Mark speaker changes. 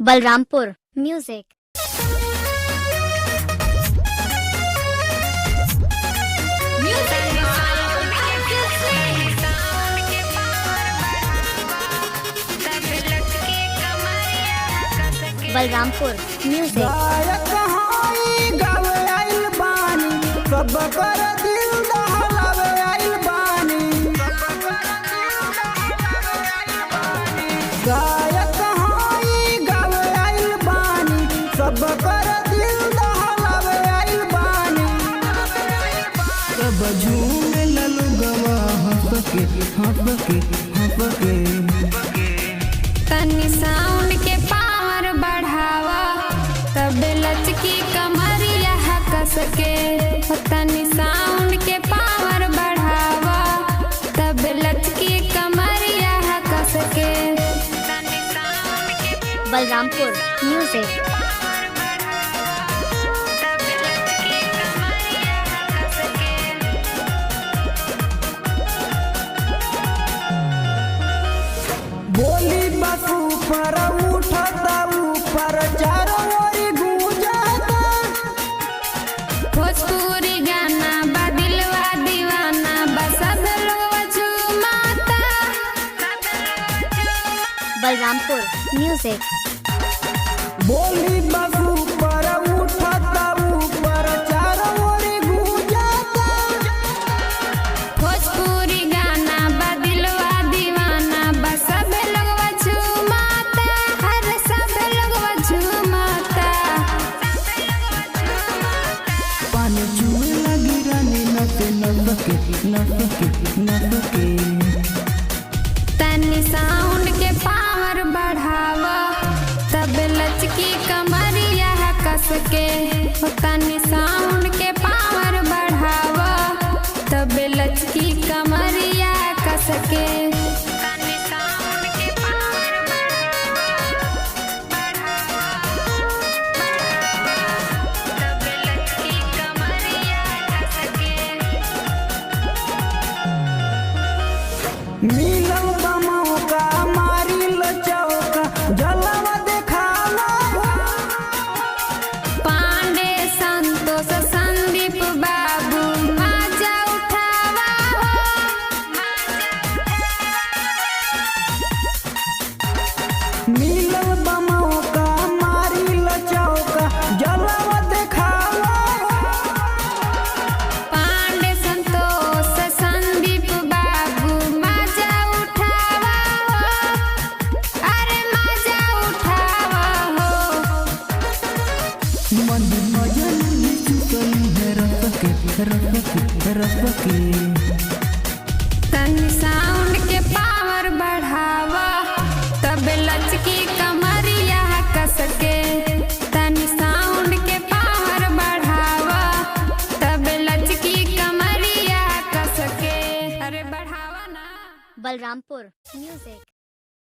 Speaker 1: Balrampur music. Balrampur music.
Speaker 2: गावे आइल बानी सब कर दिल दहलावे आइल बानी गायक हाई गावे आइल बानी सब कर दिल दहलावे आइल बानी सब झूमे ललू गवा हंस के
Speaker 3: तनी साउंड के पावर बढ़ावा तब लचकी कमरिया कस के। तनी साउंड के पावर बढ़ावा तब लचकी कमरिया कस के।
Speaker 1: बलरामपुर म्यूजिक।
Speaker 2: बोली बस ऊपर उठता ऊपर चारों ओर गूंजता
Speaker 3: भोजपुरी गाना बा दिलवा दीवाना बा सब लोग झूमाता।
Speaker 1: बलरामपुर म्यूजिक।
Speaker 2: बोली बस ऊपर उठता ऊपर चारों ओर गूंजता
Speaker 3: भोजपुरी गाना बा दिलवा दीवाना बा सब लोग झूमाता। हर सब लोग झूमाता।
Speaker 2: पानी चूमे लगी रानी नसे नसके
Speaker 3: तनी साउंड के पावर बढ़ावा तब लचकी कमरिया कस के। तनी साउंड के पावर बढ़ावा तब लचकी कमरिया कस के। तनी साउंड के पावर तब लचकी कमरिया कस के।
Speaker 2: मिलल बमों का मारिल चौका जलवा देखावा
Speaker 3: पांडे संतोष संदीप बाबू माजा उठावा
Speaker 2: मिलल बमों का मारिल चौका जलवा देखावा
Speaker 3: पांडे संतोष संदीप बाबू माजा उठावा अरे माजा उठावा हो।
Speaker 2: मन मजन चुकली है रसके
Speaker 3: तनी साउंड के पावर बढ़ावा तब लचकी कमरिया कस के। तनी साउंड के पावर बढ़ावा तब लचकी कमरिया कस के। अरे बढ़ावा ना।
Speaker 1: बलरामपुर म्यूजिक।